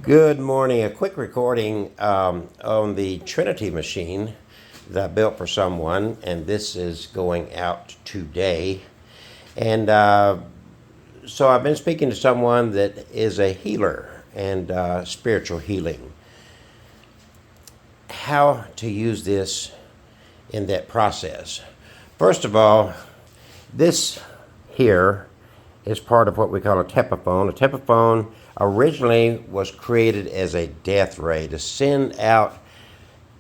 Good morning. A quick recording on the Trinity Machine that I built for someone, and this is going out today. And so I've been speaking to someone that is a healer and spiritual healing. How to use this in that process. First of all, this here is part of what we call a tepaphone. A tepaphone originally was created as a death ray to send out.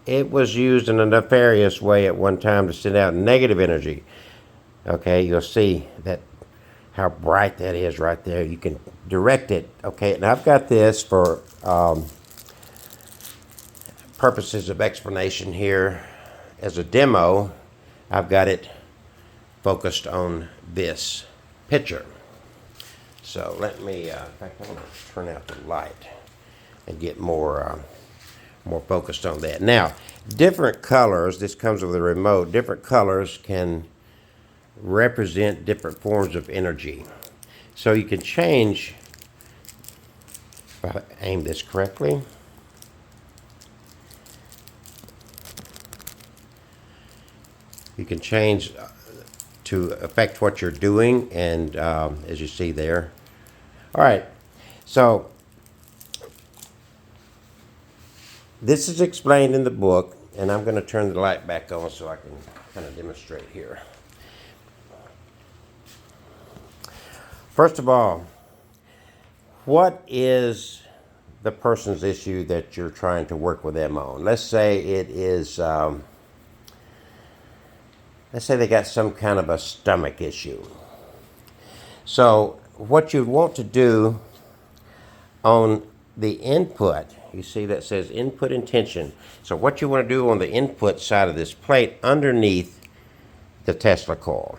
It was used in a nefarious way at one time to send out negative energy. Okay, you'll see that how bright that is right there. You can direct it. Okay, and I've got this for purposes of explanation here as a demo. I've got it focused on this picture. So let me, in fact, I'm going to turn out the light and get more focused on that. Now, different colors, this comes with a remote, different colors can represent different forms of energy. So you can change, if I aim this correctly, you can change to affect what you're doing, and as you see there. All right, so this is explained in the book, and I'm going to turn the light back on so I can kind of demonstrate here. First of all, what is the person's issue that you're trying to work with them on? Let's say it is, let's say they got some kind of a stomach issue. So what you want to do on the input, you see that says input intention. So what you want to do on the input side of this plate underneath the Tesla coil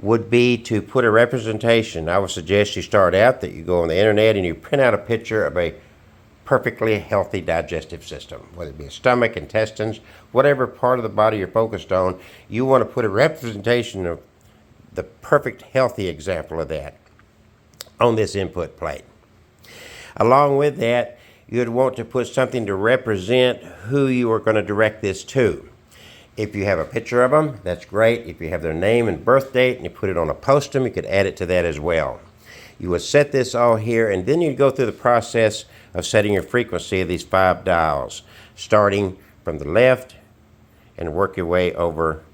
would be to put a representation. I would suggest you start out that you go on the internet and you print out a picture of a perfectly healthy digestive system, whether it be a stomach, intestines, whatever part of the body you're focused on. You want to put a representation of the perfect healthy example of that on this input plate. Along with that, you'd want to put something to represent who you are going to direct this to. If you have a picture of them, that's great. If you have their name and birth date and you put it on a post-it, you could add it to that as well. You would set this all here, and then you'd go through the process of setting your frequency of these 5 dials, starting from the left and work your way over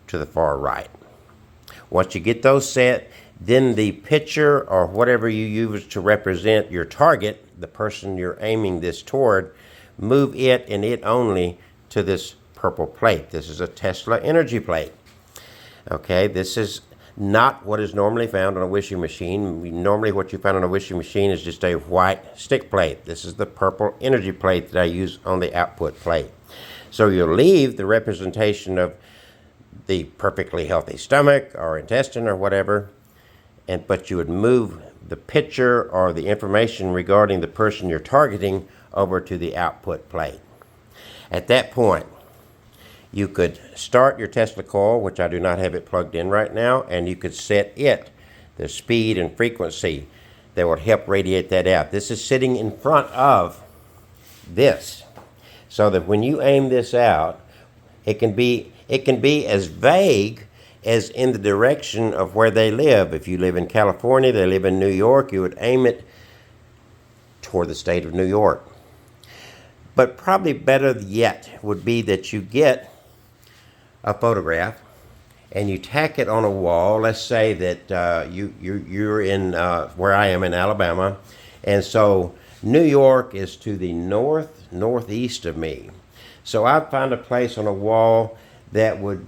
to the far right. Once you get those set, then the picture or whatever you use to represent your target, the person you're aiming this toward, move it and it only to this purple plate. This is a Tesla energy plate. Okay, this is not what is normally found on a wishing machine. Normally what you find on a wishing machine is just a white stick plate. This is the purple energy plate that I use on the output plate. So you'll leave the representation of the perfectly healthy stomach or intestine or whatever, but you would move the picture or the information regarding the person you're targeting over to the output plate. At that point, you could start your Tesla coil, which I do not have it plugged in right now, and you could set it, the speed and frequency that would help radiate that out. This is sitting in front of this, so that when you aim this out, it can be as vague as in the direction of where they live. If you live in California, they live in New York, you would aim it toward the state of New York. But probably better yet would be that you get a photograph and you tack it on a wall. Let's say that you're in where I am in Alabama, and so New York is to the northeast of me. So I'd find a place on a wall that would,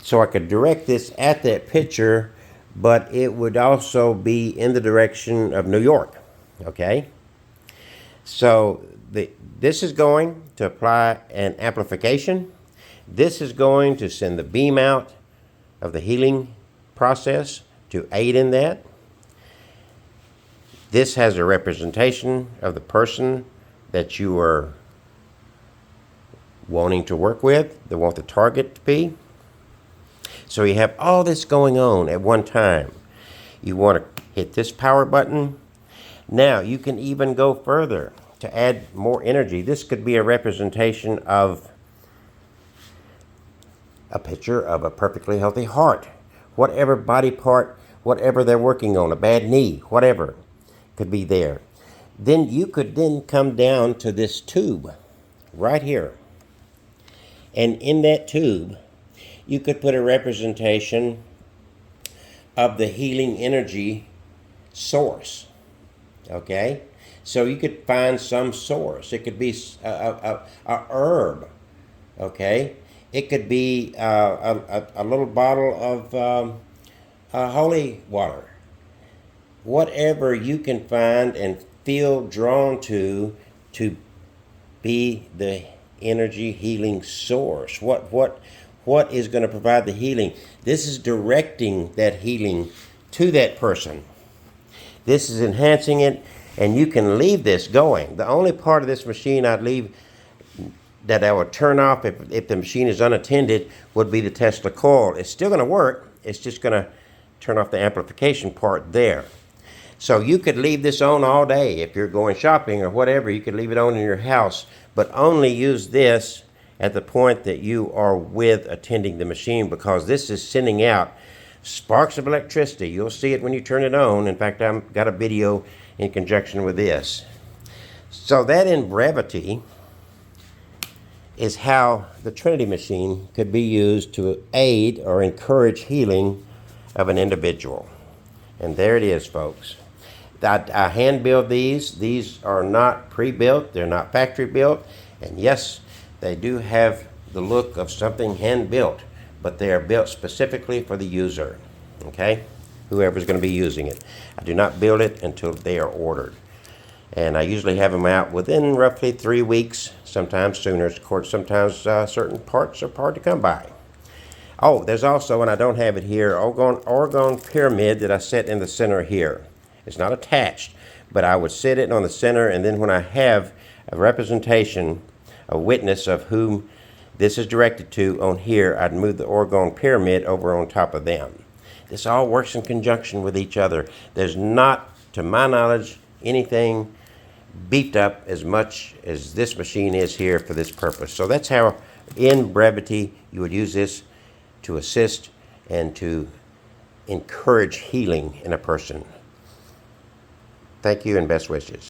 so I could direct this at that picture, but it would also be in the direction of New York. Okay, so this is going to apply an amplification. This is going to send the beam out of the healing process to aid in that. This has a representation of the person that you are wanting to work with, that want the target to be. So you have all this going on at one time. You want to hit this power button, Now, you can even go further to add more energy. This could be a representation of a picture of a perfectly healthy heart. Whatever body part, whatever they're working on, a bad knee, whatever, could be there. Then you could then come down to this tube right here. And in that tube, you could put a representation of the healing energy source. Okay? So you could find some source. It could be a herb. Okay? It could be a little bottle of holy water. Whatever you can find and feel drawn to be the energy healing source. What is going to provide the healing? This is directing that healing to that person. This is enhancing it, and you can leave this going. The only part of this machine I'd leave that I would turn off if the machine is unattended would be the Tesla coil. It's still going to work. It's just going to turn off the amplification part there. So you could leave this on all day. If you're going shopping or whatever, you could leave it on in your house, but only use this at the point that you are with attending the machine, because this is sending out sparks of electricity. You'll see it when you turn it on. In fact, I've got a video in conjunction with this. So that, in brevity, is how the Trinity Machine could be used to aid or encourage healing of an individual. And there it is, folks. I hand build these. These are not pre-built. They're not factory built. And yes, they do have the look of something hand built, but they are built specifically for the user. Okay? Whoever's going to be using it. I do not build it until they are ordered. And I usually have them out within roughly 3 weeks, sometimes sooner. Of course, sometimes certain parts are hard to come by. Oh, there's also, and I don't have it here, Orgone pyramid that I set in the center here. It's not attached, but I would set it on the center, and then when I have a representation, a witness of whom this is directed to on here, I'd move the Orgone pyramid over on top of them. This all works in conjunction with each other. There's not, to my knowledge, anything beefed up as much as this machine is here for this purpose. So that's how, in brevity, you would use this to assist and to encourage healing in a person. Thank you and best wishes.